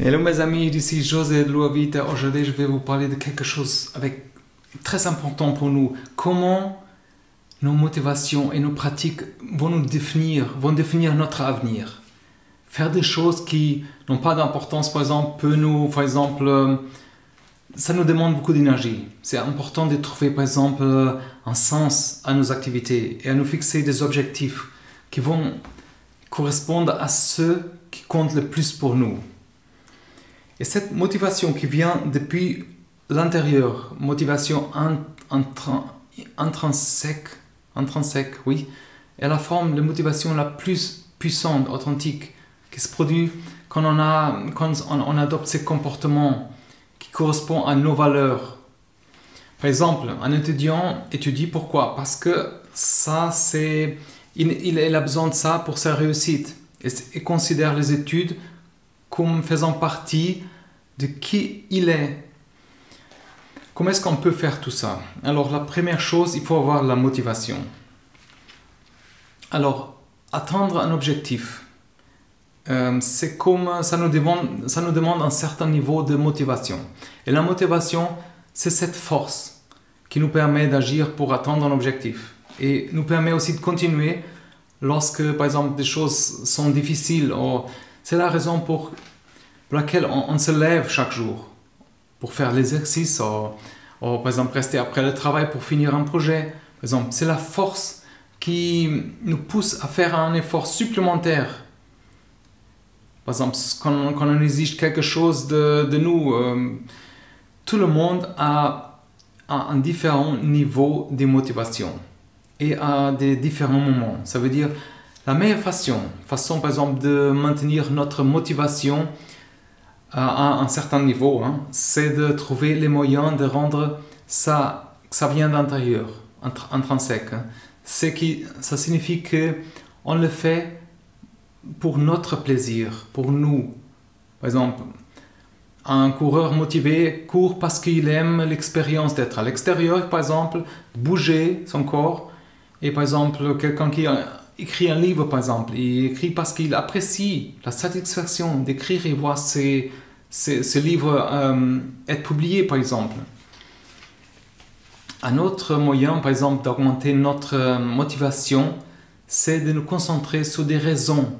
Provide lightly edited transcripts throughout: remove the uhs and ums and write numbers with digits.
Hello mes amis, ici José de Loavita. Aujourd'hui je vais vous parler de quelque chose très important pour nous. Comment nos motivations et nos pratiques vont définir notre avenir. Faire des choses qui n'ont pas d'importance, par exemple, ça nous demande beaucoup d'énergie. C'est important de trouver, par exemple, un sens à nos activités et à nous fixer des objectifs qui vont correspondre à ceux qui comptent le plus pour nous. Et cette motivation qui vient depuis l'intérieur, motivation intrinsèque, oui, est la forme de motivation la plus puissante, authentique, qui se produit quand on adopte ces comportements qui correspondent à nos valeurs. Par exemple, un étudiant étudie pourquoi? Parce que il a besoin de ça pour sa réussite et considère les études comme faisant partie de qui il est. Comment est-ce qu'on peut faire tout ça? Alors, la première chose, il faut avoir la motivation. Alors, atteindre un objectif, c'est comme ça nous demande un certain niveau de motivation. Et la motivation, c'est cette force qui nous permet d'agir pour atteindre un objectif. Et nous permet aussi de continuer lorsque, par exemple, des choses sont difficiles. C'est la raison pour laquelle on se lève chaque jour pour faire l'exercice, ou par exemple rester après le travail pour finir un projet. Par exemple, c'est la force qui nous pousse à faire un effort supplémentaire. Par exemple, quand on exige quelque chose de nous, tout le monde a un différent niveau de motivation et à des différents moments. Ça veut dire la meilleure façon par exemple de maintenir notre motivation à un certain niveau, c'est de trouver les moyens de rendre ça, que ça vient d'intérieur, intrinsèque. Ça signifie qu'on le fait pour notre plaisir, pour nous. Par exemple, un coureur motivé court parce qu'il aime l'expérience d'être à l'extérieur, par exemple, bouger son corps. Et par exemple, quelqu'un qui écrit un livre, par exemple, il écrit parce qu'il apprécie la satisfaction d'écrire et voir ce livre être publié, par exemple. Un autre moyen, par exemple, d'augmenter notre motivation, c'est de nous concentrer sur des raisons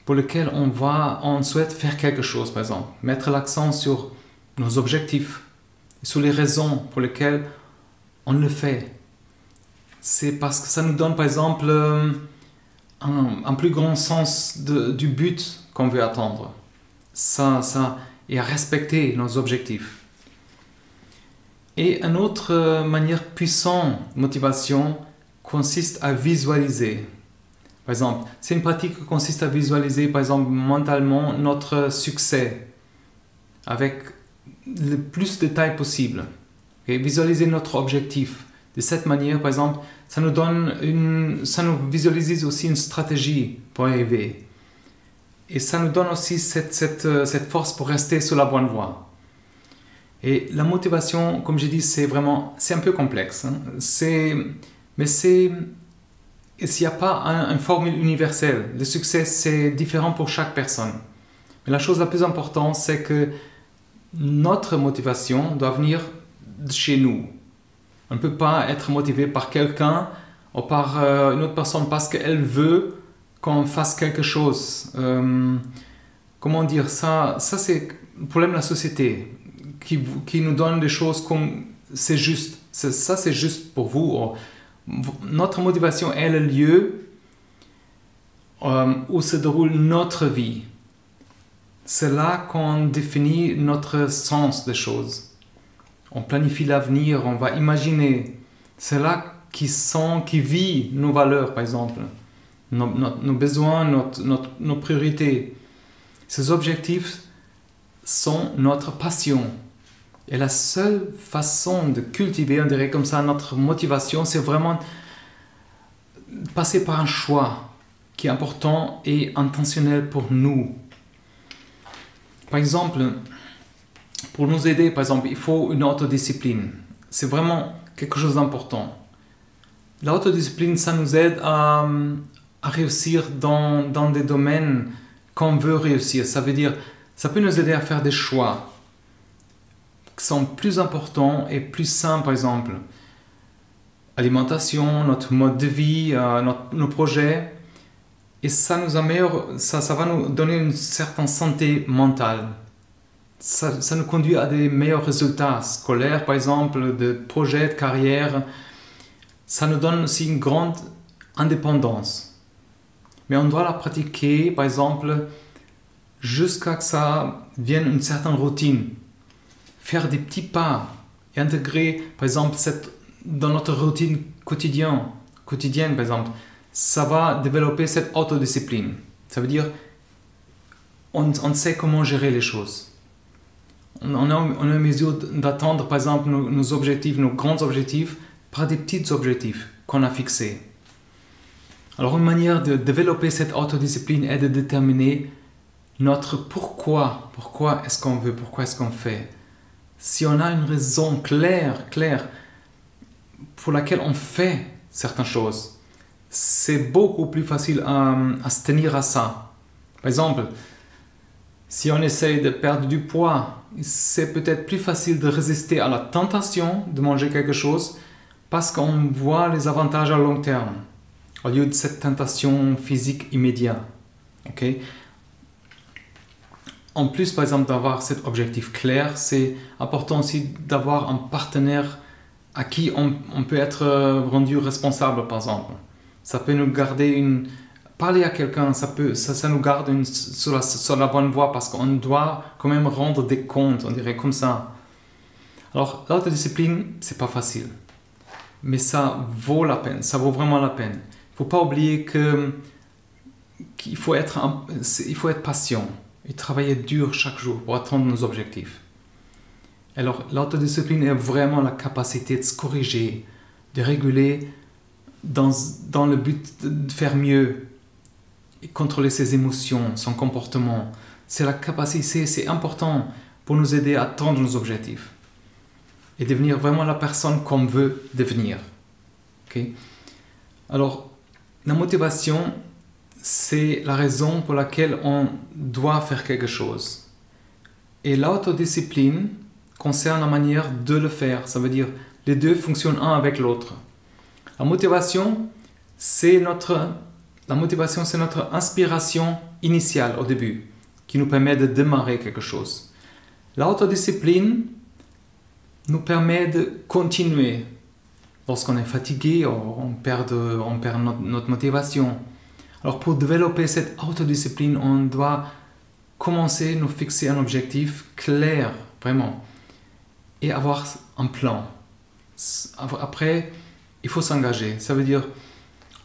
pour lesquelles on souhaite faire quelque chose, par exemple. Mettre l'accent sur nos objectifs, sur les raisons pour lesquelles on le fait. C'est parce que ça nous donne, par exemple, un plus grand sens du but qu'on veut atteindre. Et à respecter nos objectifs. Et une autre manière puissante de motivation consiste à visualiser. Par exemple, c'est une pratique qui consiste à visualiser, par exemple, mentalement notre succès avec le plus de détails possible. Okay? Visualiser notre objectif. De cette manière, par exemple, ça nous visualise aussi une stratégie pour y arriver. Et ça nous donne aussi cette force pour rester sur la bonne voie. Et la motivation, comme j'ai dit, c'est un peu complexe. Mais s'il n'y a pas une formule universelle, le succès c'est différent pour chaque personne. Mais la chose la plus importante, c'est que notre motivation doit venir de chez nous. On ne peut pas être motivé par quelqu'un ou par une autre personne parce qu'elle veut qu'on fasse quelque chose. Comment dire ça? Ça c'est le problème de la société qui nous donne des choses comme c'est juste. Ça c'est juste pour vous. Notre motivation est le lieu où se déroule notre vie. C'est là qu'on définit notre sens des choses. On planifie l'avenir, on va imaginer. C'est là qui vit nos valeurs, par exemple. Nos besoins, nos priorités. Ces objectifs sont notre passion. Et la seule façon de cultiver, on dirait comme ça, notre motivation, c'est vraiment passer par un choix qui est important et intentionnel pour nous. Par exemple, pour nous aider, par exemple, il faut une autodiscipline. C'est vraiment quelque chose d'important. L'autodiscipline, ça nous aide à réussir dans des domaines qu'on veut réussir. Ça veut dire, Ça peut nous aider à faire des choix qui sont plus importants et plus sains, par exemple. Alimentation, notre mode de vie, nos projets. Et ça nous améliore, ça va nous donner une certaine santé mentale. Ça nous conduit à des meilleurs résultats scolaires, par exemple, de projets, de carrière. Ça nous donne aussi une grande indépendance. Mais on doit la pratiquer, par exemple, jusqu'à ce que ça devienne une certaine routine. Faire des petits pas et intégrer, par exemple, dans notre routine quotidienne, par exemple, ça va développer cette autodiscipline. Ça veut dire on sait comment gérer les choses. On a une mesure d'atteindre, par exemple, nos objectifs, nos grands objectifs, par des petits objectifs qu'on a fixés. Alors, une manière de développer cette autodiscipline est de déterminer notre pourquoi. Pourquoi est-ce qu'on veut, pourquoi est-ce qu'on fait. Si on a une raison claire, pour laquelle on fait certaines choses, c'est beaucoup plus facile à se tenir à ça. Par exemple, si on essaye de perdre du poids, c'est peut-être plus facile de résister à la tentation de manger quelque chose parce qu'on voit les avantages à long terme, au lieu de cette tentation physique immédiate. Okay? En plus, par exemple, d'avoir cet objectif clair, c'est important aussi d'avoir un partenaire à qui on peut être rendu responsable, par exemple. Ça peut nous garder parler à quelqu'un, ça nous garde sur la bonne voie parce qu'on doit quand même rendre des comptes, on dirait comme ça. Alors, l'autodiscipline, c'est pas facile. Mais ça vaut la peine, ça vaut vraiment la peine. Il ne faut pas oublier qu'il faut être patient et travailler dur chaque jour pour atteindre nos objectifs. Alors, l'autodiscipline est vraiment la capacité de se corriger, de réguler dans le but de faire mieux et contrôler ses émotions, son comportement. C'est la capacité, c'est important pour nous aider à atteindre nos objectifs et devenir vraiment la personne qu'on veut devenir. Okay? Alors, la motivation, c'est la raison pour laquelle on doit faire quelque chose. Et l'autodiscipline concerne la manière de le faire. Ça veut dire les deux fonctionnent un avec l'autre. La motivation, c'est notre inspiration initiale au début, qui nous permet de démarrer quelque chose. L'autodiscipline nous permet de continuer. Lorsqu'on est fatigué, on perd notre motivation. Alors pour développer cette autodiscipline, on doit commencer à nous fixer un objectif clair, vraiment, et avoir un plan. Après, il faut s'engager. Ça veut dire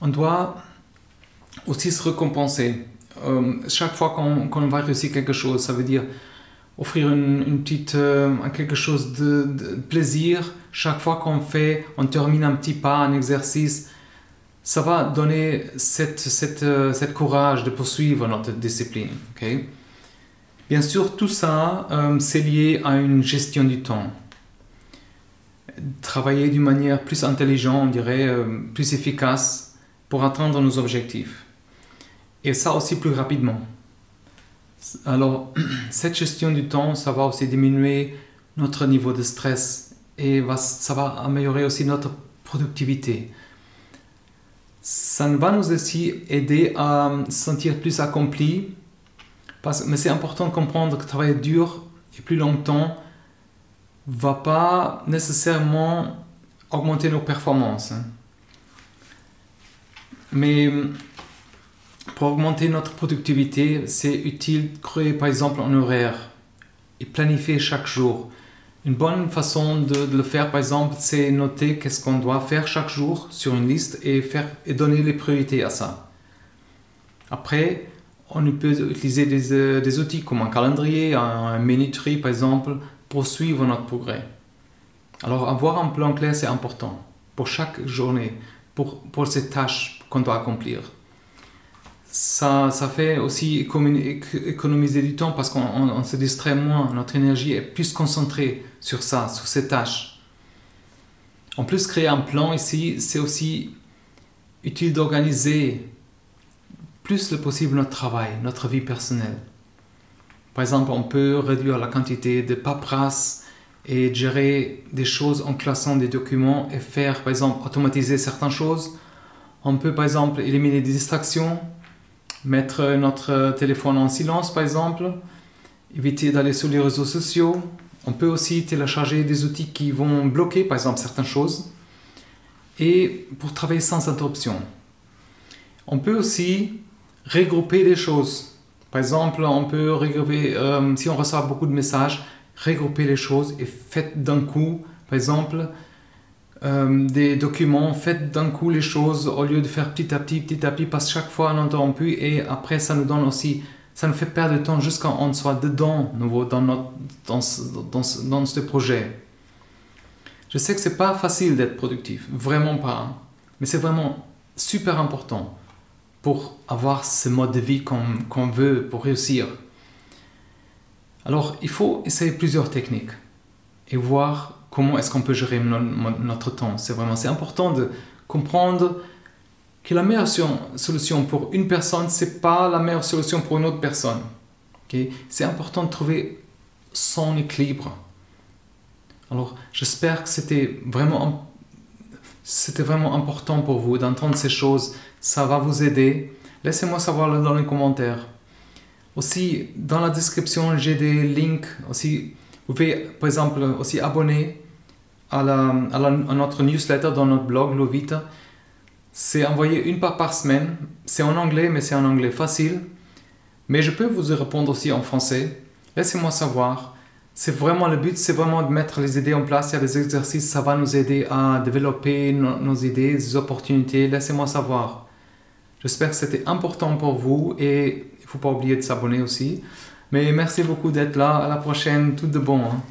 on doit aussi se récompenser. Chaque fois qu'on va réussir quelque chose, ça veut dire offrir quelque chose de plaisir. Chaque fois on termine un petit pas, un exercice, ça va donner cette courage de poursuivre notre discipline. Okay? Bien sûr, tout ça, c'est lié à une gestion du temps. Travailler d'une manière plus intelligente, on dirait, plus efficace pour atteindre nos objectifs. Et ça aussi plus rapidement. Alors, cette gestion du temps, ça va aussi diminuer notre niveau de stress et ça va améliorer aussi notre productivité. Ça va nous aussi aider à se sentir plus accompli, mais c'est important de comprendre que travailler dur et plus longtemps va pas nécessairement augmenter nos performances. Mais pour augmenter notre productivité, c'est utile de créer par exemple un horaire et planifier chaque jour. Une bonne façon de le faire, par exemple, c'est noter qu'est-ce qu'on doit faire chaque jour sur une liste et donner les priorités à ça. Après, on peut utiliser des outils comme un calendrier, un minuterie par exemple, pour suivre notre progrès. Alors, avoir un plan clair, c'est important pour chaque journée, pour ces tâches qu'on doit accomplir. Ça fait aussi économiser du temps parce qu'on se distrait moins, notre énergie est plus concentrée sur ça, sur ces tâches. En plus, créer un plan ici, c'est aussi utile d'organiser plus le possible notre travail, notre vie personnelle. Par exemple, on peut réduire la quantité de paperasse et gérer des choses en classant des documents et faire, par exemple, automatiser certaines choses. On peut, par exemple, éliminer des distractions, mettre notre téléphone en silence, par exemple, éviter d'aller sur les réseaux sociaux. On peut aussi télécharger des outils qui vont bloquer, par exemple, certaines choses. Et pour travailler sans interruption. On peut aussi regrouper des choses. Par exemple, on peut regrouper, si on reçoit beaucoup de messages, regrouper les choses et faites d'un coup, par exemple, des documents, faites d'un coup les choses au lieu de faire petit à petit, parce que chaque fois on interrompu et après ça nous donne aussi, ça nous fait perdre du temps jusqu'à on soit dedans, nouveau, dans ce projet. Je sais que c'est pas facile d'être productif, vraiment pas, mais c'est vraiment super important pour avoir ce mode de vie qu'on veut pour réussir. Alors, il faut essayer plusieurs techniques et voir comment est-ce qu'on peut gérer notre temps. C'est important de comprendre que la meilleure solution pour une personne, c'est pas la meilleure solution pour une autre personne. Okay? C'est important de trouver son équilibre. Alors, j'espère que c'était vraiment important pour vous d'entendre ces choses. Ça va vous aider. Laissez-moi savoir dans les commentaires. Aussi, dans la description, j'ai des links. Aussi, vous pouvez, par exemple, aussi abonner à notre newsletter dans notre blog, Lovita. C'est envoyé une par semaine. C'est en anglais, mais c'est en anglais facile. Mais je peux vous y répondre aussi en français. Laissez-moi savoir. C'est vraiment le but, c'est vraiment de mettre les idées en place. Il y a des exercices, ça va nous aider à développer nos idées, des opportunités. Laissez-moi savoir. J'espère que c'était important pour vous et il ne faut pas oublier de s'abonner aussi. Mais merci beaucoup d'être là. À la prochaine. Tout de bon. Hein.